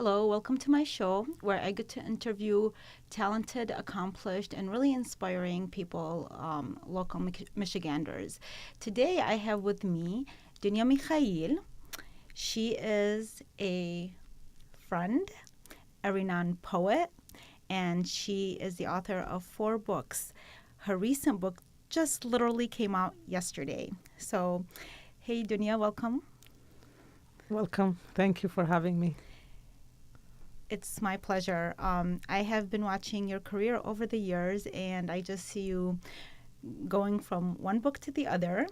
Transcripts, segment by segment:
Hello, welcome to my show where I get to interview talented, accomplished, and really inspiring people, local Michiganders. Today I have with me Dunya Mikhail. She is a friend, a renowned poet, and she is the author of 4 books. Her recent book just literally came out yesterday. So, hey Dunya, welcome. Welcome. Thank you for having me. It's my pleasure. I have been watching your career over the years, and I just see you going from one book to the other.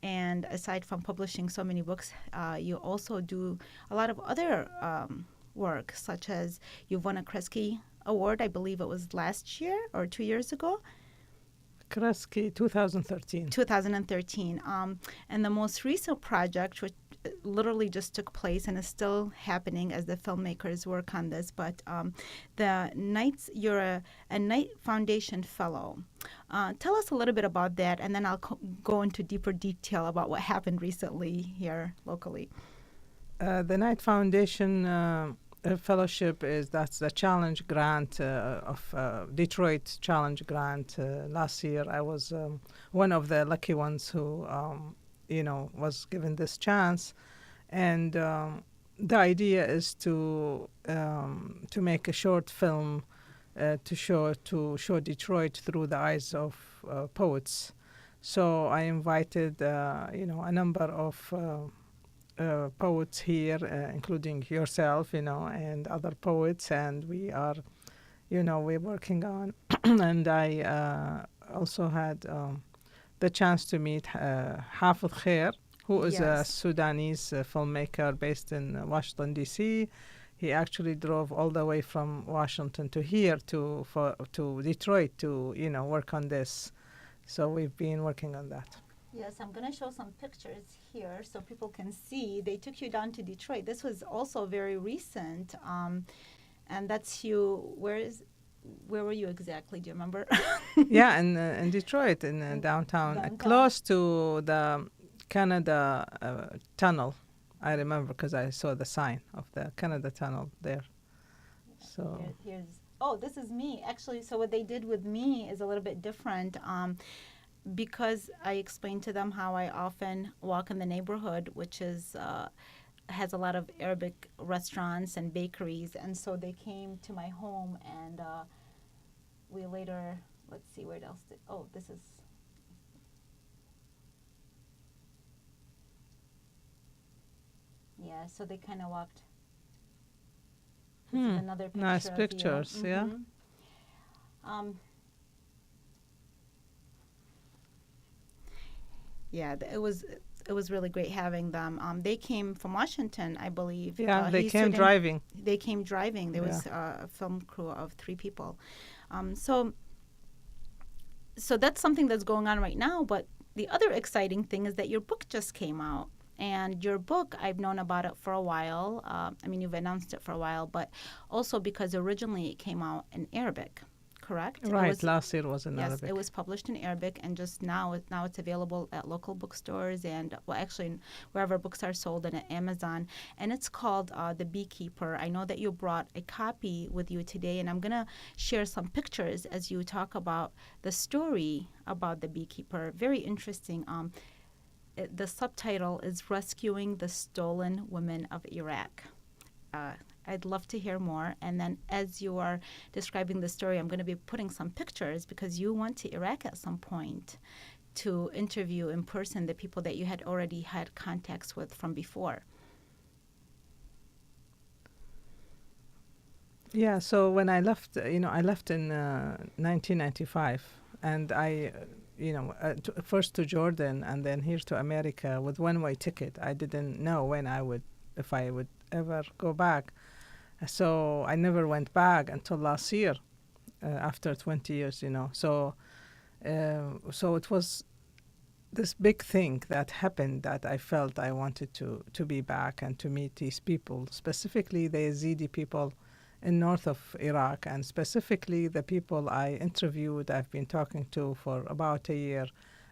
And aside from publishing so many books, you also do a lot of other work, such as you've won a Kresge Award, I believe it was last year or 2 years ago. Kresge 2013. 2013. And the most recent project, which literally just took place and is still happening as the filmmakers work on this, but you're a Knight Foundation Fellow. Tell us a little bit about that, and then I'll go into deeper detail about what happened recently here locally. The Knight Foundation Fellowship that's the challenge grant of Detroit Challenge Grant. Last year, I was one of the lucky ones who was given this chance, and the idea is to make a short film to show Detroit through the eyes of poets. So I invited a number of poets here, including yourself, and other poets, and we're working on. And I also had the chance to meet Hafid Khair, who is a Sudanese filmmaker based in Washington, D.C. He actually drove all the way from Washington to here to Detroit to work on this. So we've been working on that. Yes, I'm going to show some pictures here so people can see. They took you down to Detroit. This was also very recent, and that's you. Where were you exactly? Do you remember? Yeah, in Detroit, in downtown, close to the Canada Tunnel. I remember because I saw the sign of the Canada Tunnel there. So this is me. Actually, so what they did with me is a little bit different. Because I explained to them how I often walk in the neighborhood, which is has a lot of Arabic restaurants and bakeries, and so they came to my home, and we later, let's see, where else this is. Yeah, so they kind of walked. This is another picture. Nice pictures, of you. yeah. Yeah, it was really great having them. They came from Washington, I believe. Yeah, they came driving. They came driving. There was a film crew of 3 people. So that's something that's going on right now. But the other exciting thing is that your book just came out. And your book, I've known about it for a while. You've announced it for a while, but also because originally it came out in Arabic. Correct? Right, last year was in Arabic. Yes, it was published in Arabic, and just now it's available at local bookstores and, actually, wherever books are sold and at Amazon. And it's called The Beekeeper. I know that you brought a copy with you today, and I'm going to share some pictures as you talk about the story about the beekeeper. Very interesting. The subtitle is Rescuing the Stolen Women of Iraq. I'd love to hear more. And then as you are describing the story, I'm going to be putting some pictures because you went to Iraq at some point to interview in person the people that you had already had contacts with from before. Yeah, so when I left, I left in 1995, and I, first to Jordan and then here to America with one-way ticket. I didn't know if I would ever go back. So I never went back until last year, after 20 years, So it was this big thing that happened that I felt I wanted to be back and to meet these people, specifically the Yazidi people in north of Iraq, and specifically the people I interviewed, I've been talking to for about a year.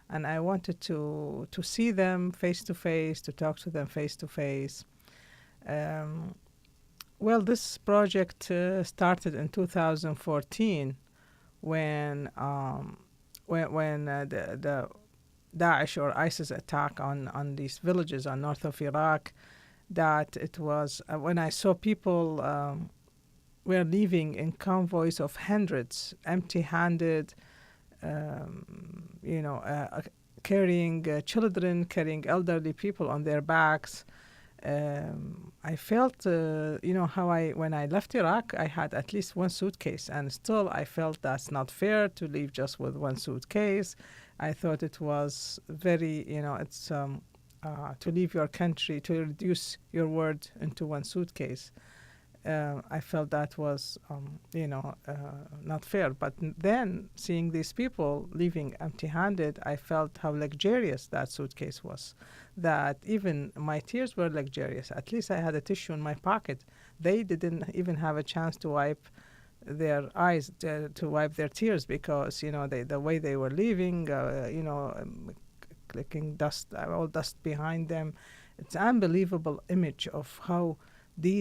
And I wanted to see them face to face, to talk to them face to face. Well, this project started in 2014 when the Daesh or ISIS attack on these villages on north of Iraq. That it was when I saw people were leaving in convoys of hundreds, empty-handed, you know, carrying children, carrying elderly people on their backs. I felt, how when I left Iraq, I had at least one suitcase, and still I felt that's not fair to leave just with one suitcase. I thought it was very, it's to leave your country, to reduce your word into one suitcase. I felt that was, not fair. But then seeing these people leaving empty-handed, I felt how luxurious that suitcase was. That even my tears were luxurious. At least I had a tissue in my pocket. They didn't even have a chance to wipe their eyes, to wipe their tears, because the way they were leaving, clicking dust, all dust behind them. It's an unbelievable image of how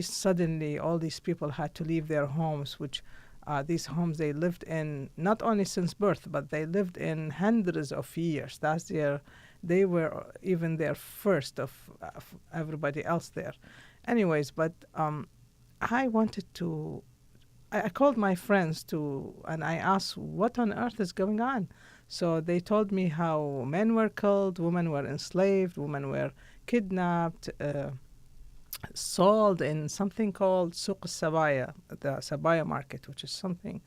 suddenly all these people had to leave their homes, which these homes they lived in not only since birth, but they lived in hundreds of years. They were even there first of everybody else there. Anyways, but I wanted to. I called my friends and I asked what on earth is going on. So they told me how men were killed, women were enslaved, women were kidnapped, sold in something called Suq Sabaya, the Sabaya market, which is something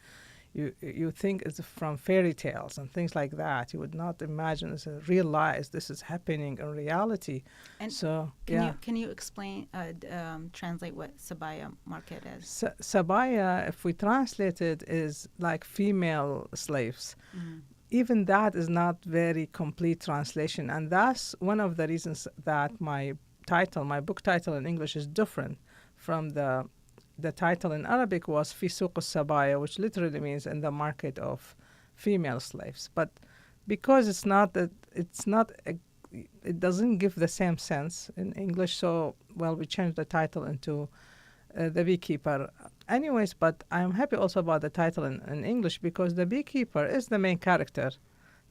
you think is from fairy tales and things like that. You would not imagine realize this is happening in reality. And so can you explain, translate what Sabaya market is? Sabaya, if we translate it, is like female slaves. Mm-hmm. Even that is not very complete translation, and that's one of the reasons that my book title in English is different from the title in Arabic was Fi Suq Sabaya, which literally means in the market of female slaves. But because it doesn't give the same sense in English, so we changed the title into The Beekeeper. Anyways, but I'm happy also about the title in English, because the beekeeper is the main character.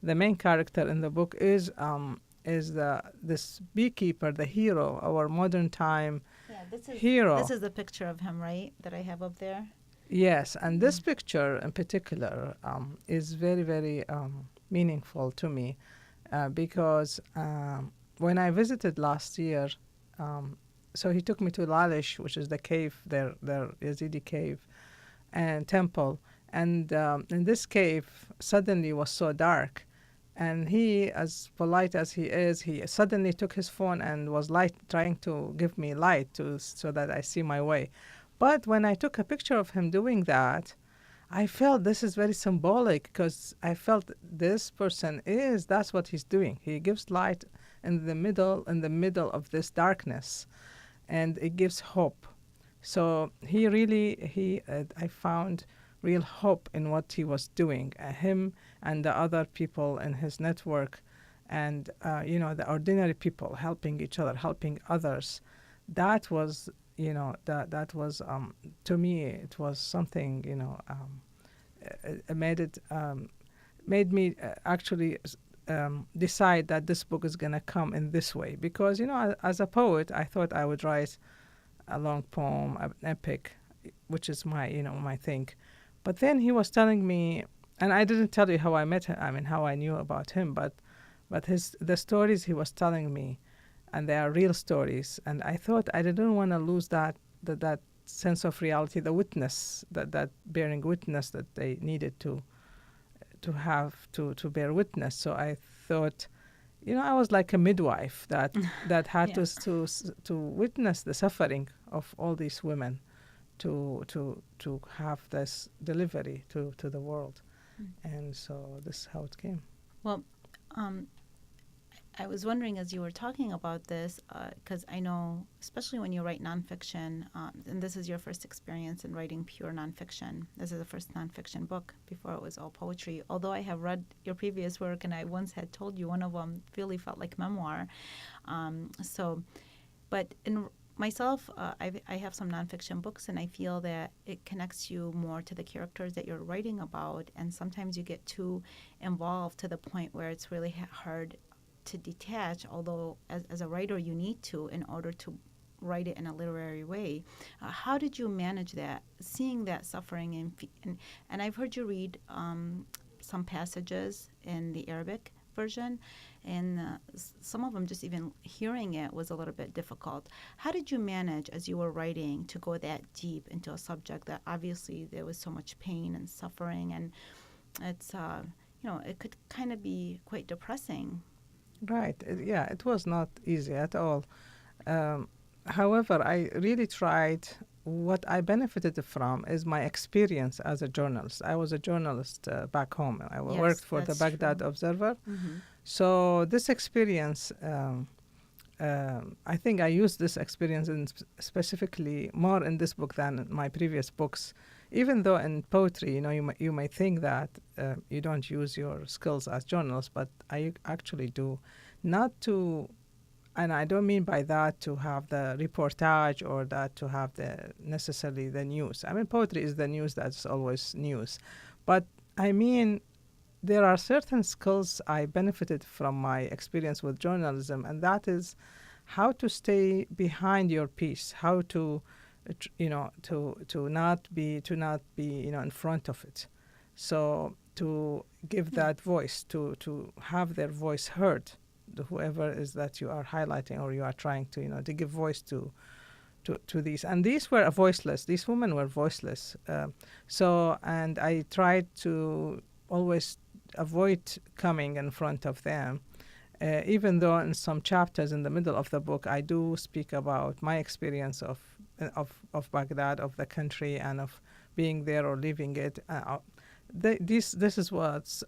The main character in the book is this beekeeper, the hero, our modern time hero. This is the picture of him, right, that I have up there? Yes, and this picture in particular is very, very meaningful to me because when I visited last year, so he took me to Lalish, which is the cave, their Yazidi cave and temple. And in this cave, suddenly was so dark. And he, as polite as he is, he suddenly took his phone and was trying to give me light so that I see my way. But when I took a picture of him doing that, I felt this is very symbolic, because I felt this person that's what he's doing. He gives light in the middle of this darkness, and it gives hope. So I found real hope in what he was doing, him and the other people in his network, and the ordinary people helping each other, helping others. That was, that was to me, it was something, it made me actually decide that this book is going to come in this way, because as a poet, I thought I would write a long poem, an epic, which is my thing. But then he was telling me, and I didn't tell you how I met him, how I knew about him, but the stories he was telling me, and they are real stories, and I thought I didn't want to lose that sense of reality, the witness, that bearing witness that they needed to have to bear witness. So I thought, I was like a midwife that had to witness the suffering of all these women, to have this delivery to the world. And so this is how it came. Well, I was wondering, as you were talking about this, because I know, especially when you write nonfiction, and this is your first experience in writing pure nonfiction. This is the first nonfiction book. Before it was all poetry. Although I have read your previous work, and I once had told you one of them really felt like memoir. But myself, I have some nonfiction books, and I feel that it connects you more to the characters that you're writing about. And sometimes you get too involved to the point where it's really hard to detach, although as a writer you need to in order to write it in a literary way. How did you manage that, seeing that suffering? And I've heard you read some passages in the Arabic version, and some of them, just even hearing it was a little bit difficult. How did you manage, as you were writing, to go that deep into a subject that obviously there was so much pain and suffering, and it's it could kind of be quite depressing. Right. Yeah, it was not easy at all. However, I really tried. What I benefited from is my experience as a journalist. I was a journalist back home. I Yes, worked for the that's Baghdad true. Observer. Mm-hmm. So this experience, I think I used this experience specifically more in this book than in my previous books. Even though in poetry, you may think that you don't use your skills as journalists, but I actually do. Not to, and I don't mean by that to have the reportage or that to have necessarily the news. I mean, poetry is the news, that's always news. But I mean, there are certain skills I benefited from my experience with journalism, and that is how to stay behind your piece, how to, to not be in front of it. So to give that voice, to have their voice heard, whoever is that you are highlighting or you are trying to, to give voice to these. And these were voiceless. These women were voiceless. And I tried to always avoid coming in front of them, even though in some chapters in the middle of the book I do speak about my experience of Baghdad, of the country, and of being there or leaving it. This is what's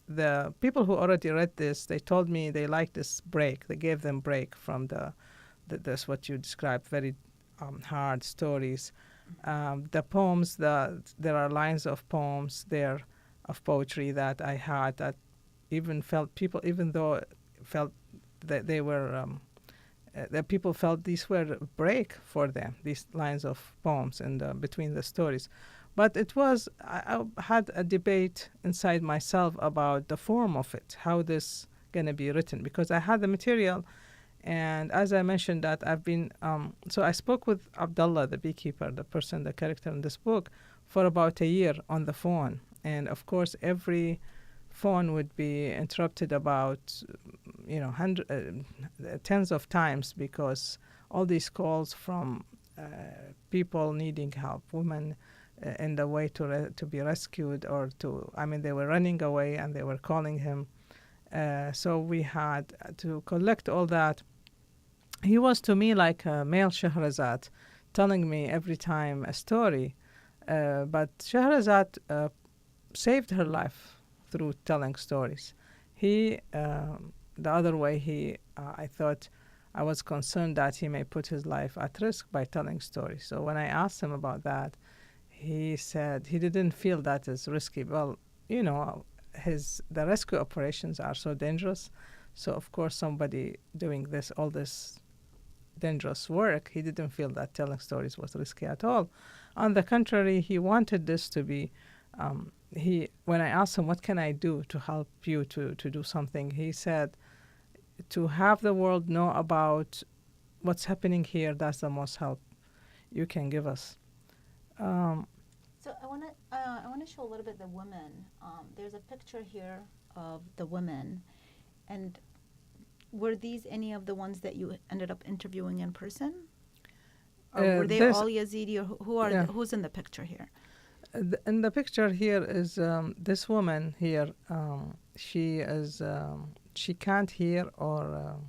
the people who already read this, they told me they liked this break. They gave them break from this what you described, very hard stories. The poems, there are lines of poems there of poetry that I had that even felt people, even though felt that they were, that people felt these were a break for them, these lines of poems between the stories. But it was, I had a debate inside myself about the form of it, how this going to be written, because I had the material. And as I mentioned that I've been, so I spoke with Abd-Allah, the beekeeper, the character in this book, for about a year on the phone. And of course, every phone would be interrupted about, tens of times, because all these calls from people needing help, women in the way to be rescued or they were running away and they were calling him. So we had to collect all that. He was to me like a male Shahrazad, telling me every time a story. But Shahrazad saved her life through telling stories. He, the other way, I thought, I was concerned that he may put his life at risk by telling stories. So when I asked him about that, he said he didn't feel that is risky. Well, the rescue operations are so dangerous. So of course, somebody doing all this dangerous work, he didn't feel that telling stories was risky at all. On the contrary, he wanted this to be. When I asked him, what can I do to help you to do something, he said, to have the world know about what's happening here, that's the most help you can give us. So I want to show a little bit the women. There's a picture here of the women, and were these any of the ones that you ended up interviewing in person, or were they all Yazidi, or who's in the picture here? In the picture here is this woman here. She is she can't hear or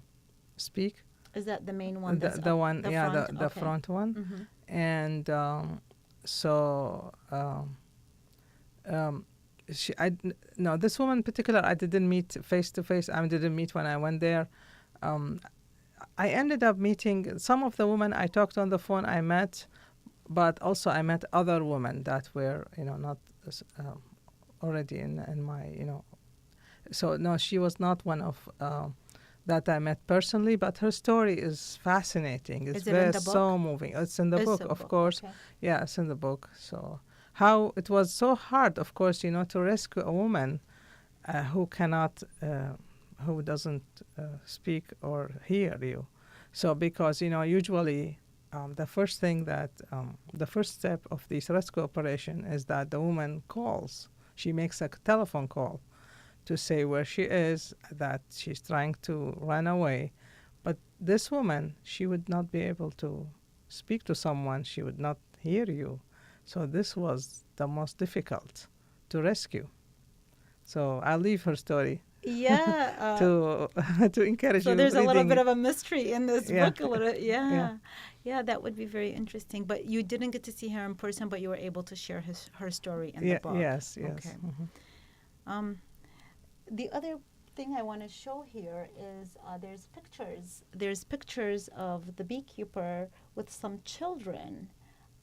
speak. Is that the main one? The one, the yeah, front? the front one, Mm-hmm. and this woman in particular I didn't meet face to face. I didn't meet when I went there. I ended up meeting some of the women I talked on the phone. I met, but also I met other women that were not already in my So no, she was not one of that I met personally, but her story is fascinating. It's Is it in very the so book? moving. It's in the It's book, a of book. course. Okay. Yeah, it's in the book. So how it was so hard, of course, to rescue a woman who cannot, who doesn't speak or hear you. So because usually the first thing that the first step of this rescue operation is that the woman calls. She makes a telephone call to say where she is, that she's trying to run away. But this woman, she would not be able to speak to someone. She would not hear you. So this was the most difficult to rescue. So I'll leave her story Yeah. to to encourage So you there's a little bit reading. of a mystery in this Yeah, book. A little, yeah, yeah, yeah. That would be very interesting. But you didn't get to see her in person, but you were able to share her story in the yeah, book. yes, Okay. yes. Hmm. Um, the other thing I want to show here is there's pictures. There's pictures of the beekeeper with some children.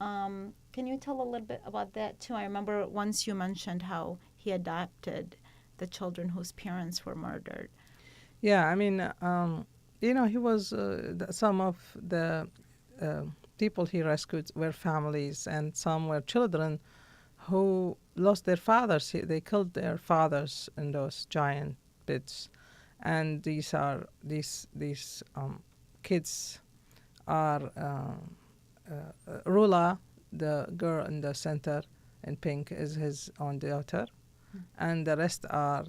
Can you tell a little bit about that too? I remember once you mentioned how he adopted the children whose parents were murdered. Yeah, I mean, he was some of the uh, people he rescued were families, and some were children who lost their fathers. They killed their fathers in those giant pits, and these kids are Rula, the girl in the center in pink, is his own daughter, and the rest are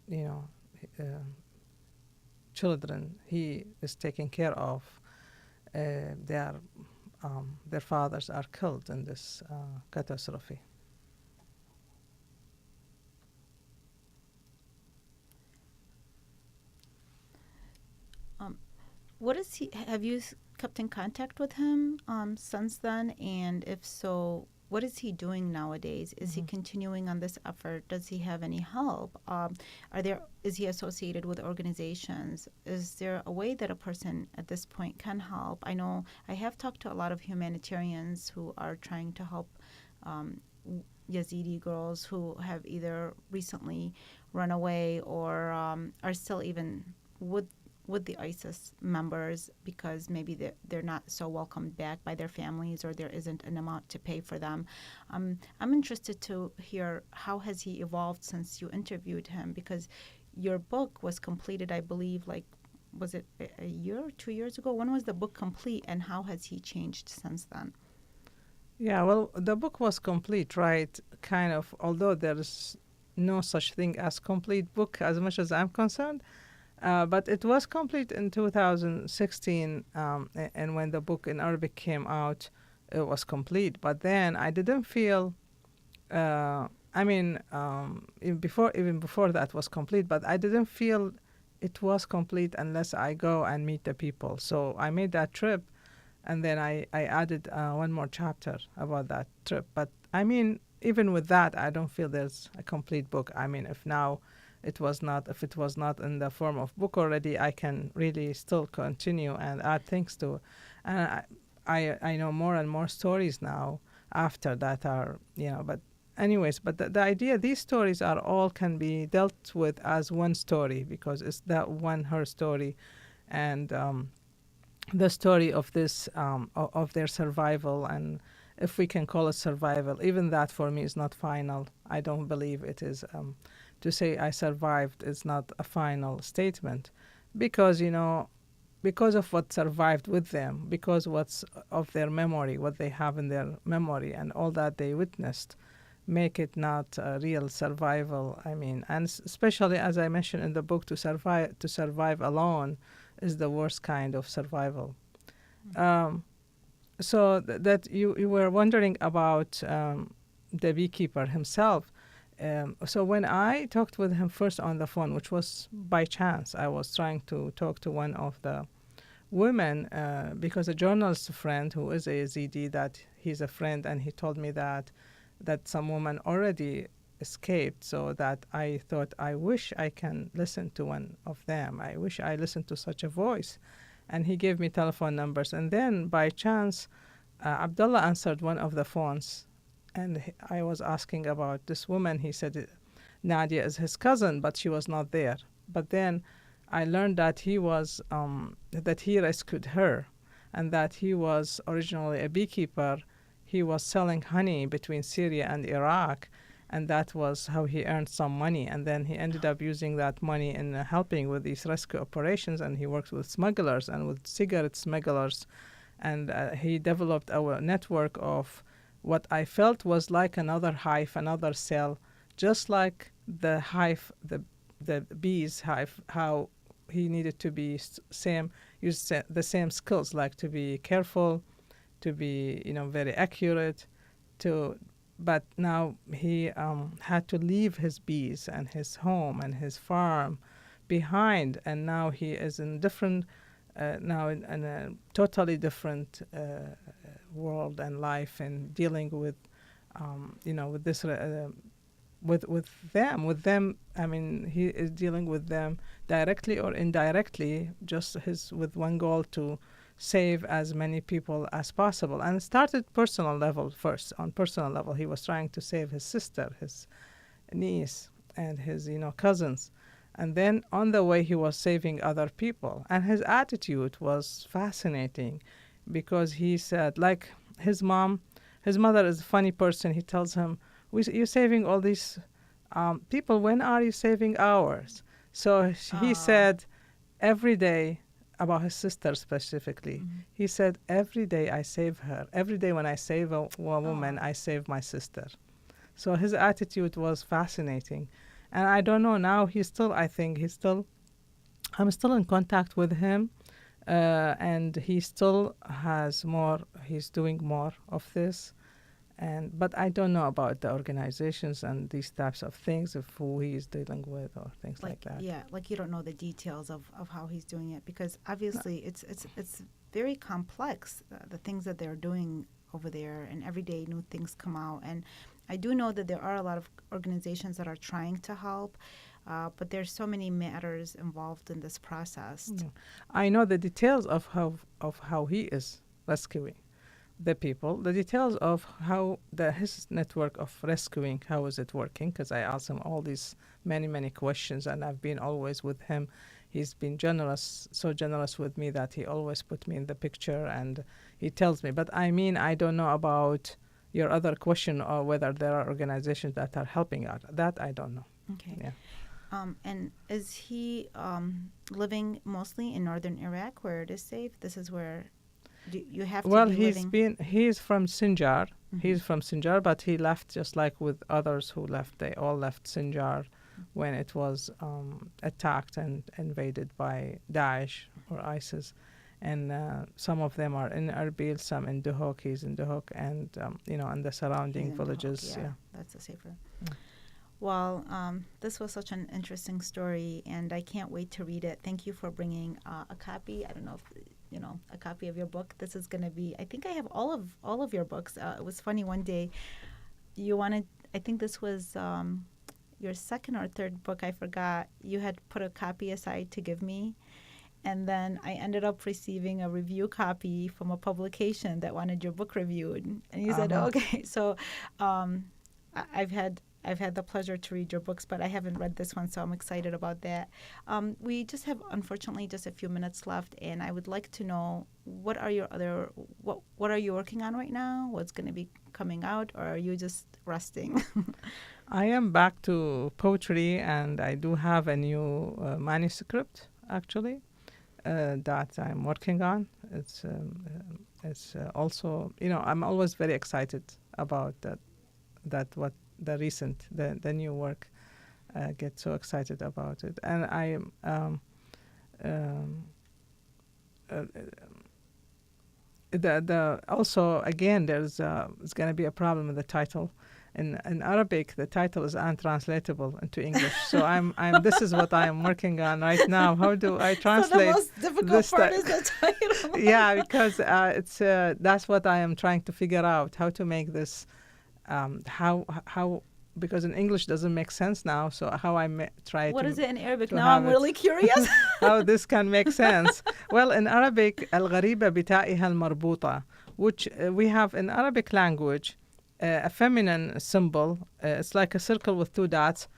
you know. Uh, Children he is taking care of. Their fathers are killed in this catastrophe. Um, what is he? Have you kept in contact with him since then? And if so, what is he doing nowadays? Is he Mhm. continuing on this effort? Does he have any help? Is he associated with organizations? Is there a way that a person at this point can help? I know I have talked to a lot of humanitarians who are trying to help Yazidi girls who have either recently run away or are still even with the ISIS members because maybe they're not so welcomed back by their families or there isn't an amount to pay for them. I'm interested to hear how has he evolved since you interviewed him because your book was completed, I believe, like was it a year or 2 years ago? When was the book complete and how has he changed since then? Yeah, well, the book was complete, right? Kind of, although there is no such thing as complete book as much as I'm concerned. But it was complete in 2016, and when the book in Arabic came out, it was complete. But then I didn't feel, I mean, even before that was complete, but I didn't feel it was complete unless I go and meet the people. So I made that trip, and then I added one more chapter about that trip. But I mean, even with that, I don't feel there's a complete book. I mean, if it was not in the form of book already, I can really still continue and add things to it. And I know more and more stories now after that are, but anyways, but the idea, these stories are all can be dealt with as one story because it's that one, her story, and the story of this, of their survival. And if we can call it survival, even that for me is not final. I don't believe it is. To say I survived is not a final statement because, because of what survived with them, because what's of their memory, what they have in their memory and all that they witnessed make it not a real survival. I mean, and especially as I mentioned in the book, to survive alone is the worst kind of survival. So that you were wondering about the beekeeper himself. So when I talked with him first on the phone, which was by chance, I was trying to talk to one of the women because a journalist friend who is a Yazidi, that he's a friend, and he told me that some woman already escaped. So that I thought, I wish I can listen to one of them. I wish I listened to such a voice. And he gave me telephone numbers. And then by chance, Abdullah answered one of the phones. And I was asking about this woman. He said Nadia is his cousin, but she was not there. But then I learned that that he rescued her, and that he was originally a beekeeper. He was selling honey between Syria and Iraq, and that was how he earned some money. And then he ended up using that money in helping with these rescue operations, and he worked with smugglers and with cigarette smugglers. And he developed a network of what I felt was like another hive, another cell, just like the hive, the bees hive, how he needed to be use the same skills, like to be careful, to be very accurate, but now he had to leave his bees and his home and his farm behind, and now he is in different now in a totally different world and life, and dealing with with this with them. I mean, he is dealing with them directly or indirectly, just with one goal to save as many people as possible. And it started personal level first. On personal level, he was trying to save his sister, his niece, and his cousins. And then on the way, he was saving other people. And his attitude was fascinating, because he said, like his mother is a funny person. He tells him, you're saving all these people. When are you saving ours? So he said, every day, about his sister specifically, he said, every day I save her. Every day when I save a woman, I save my sister. So his attitude was fascinating. And I don't know, now I'm still in contact with him, and he still he's doing more of this. But I don't know about the organizations and these types of things, of who he is dealing with or things like that. Yeah, like you don't know the details of how he's doing it, because obviously it's very complex, the things that they're doing over there, and every day new things come out. And I do know that there are a lot of organizations that are trying to help, but there's so many matters involved in this process. Yeah. I know the details of how he is rescuing the people, the details of how his network of rescuing, how is it working, because I asked him all these many questions, and I've been always with him. He's been so generous with me that he always put me in the picture, and he tells me. But I mean, I don't know about your other question, or whether there are organizations that are helping out. That I don't know. Okay. Yeah. And is he living mostly in northern Iraq, where it is safe? This is where you have to be living? He's from Sinjar. He's from Sinjar, but he left just like with others who left. They all left Sinjar when it was attacked and invaded by Daesh or ISIS. And some of them are in Erbil, some in Duhok. He's in Duhok, and and the surrounding villages. Duhok, yeah, that's a safer. Well, this was such an interesting story, and I can't wait to read it. Thank you for bringing a copy. I don't know if a copy of your book. This is going to be, I think I have all of your books. It was funny, one day you wanted, I think this was your second or third book, I forgot. You had put a copy aside to give me, and then I ended up receiving a review copy from a publication that wanted your book reviewed, and you said, okay. So I've had the pleasure to read your books, but I haven't read this one, so I'm excited about that. We just have, unfortunately, just a few minutes left, and I would like to know, what are you working on right now? What's going to be coming out, or are you just resting? I am back to poetry, and I do have a new manuscript, actually, that I'm working on. It's also, I'm always very excited about that what the new work, get so excited about it. And I also, again, there's going to be a problem with the title. In Arabic, the title is untranslatable into English. So this is what I am working on right now. How do I translate? So the most difficult part is the title. Yeah, because that's what I am trying to figure out, how to make this. How because in English doesn't make sense now, so how try what to... is it in Arabic? Now I'm really curious. How this can make sense. Well, in Arabic, الغريبة بتائها المربوطة, which we have in Arabic language, a feminine symbol. It's like a circle with two dots.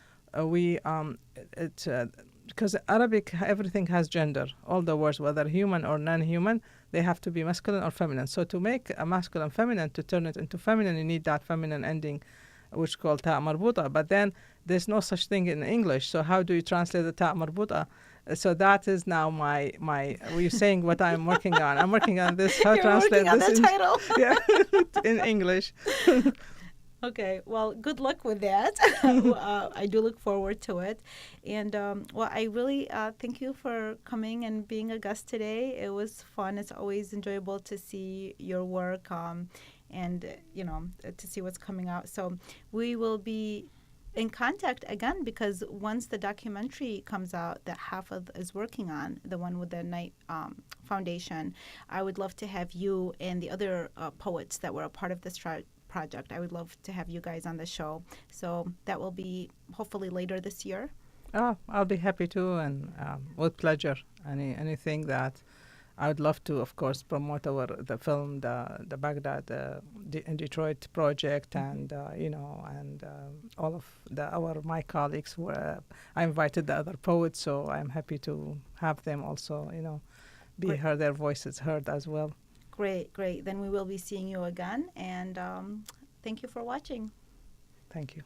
because Arabic, everything has gender. All the words, whether human or non-human, they have to be masculine or feminine. So to make a masculine feminine, to turn it into feminine, you need that feminine ending, which is called ta' marbuta. But then there's no such thing in English. So how do you translate the ta' marbuta? So that is now my. You're saying what I'm working on. I'm working on this. How You're translate working on this the title. yeah, in English. Okay, well, good luck with that. I do look forward to it. And, well, I really thank you for coming and being a guest today. It was fun. It's always enjoyable to see your work and, to see what's coming out. So we will be in contact again, because once the documentary comes out that Hafid is working on, the one with the Knight Foundation, I would love to have you and the other poets that were a part of this project. I would love to have you guys on the show. So that will be hopefully later this year. Oh, I'll be happy to, and with pleasure. Anything that I would love to, of course, promote the film, the Baghdad in Detroit project, and all of my colleagues were. I invited the other poets, so I'm happy to have them also, be Great. heard, their voices heard as well. Great. Then we will be seeing you again, and thank you for watching. Thank you.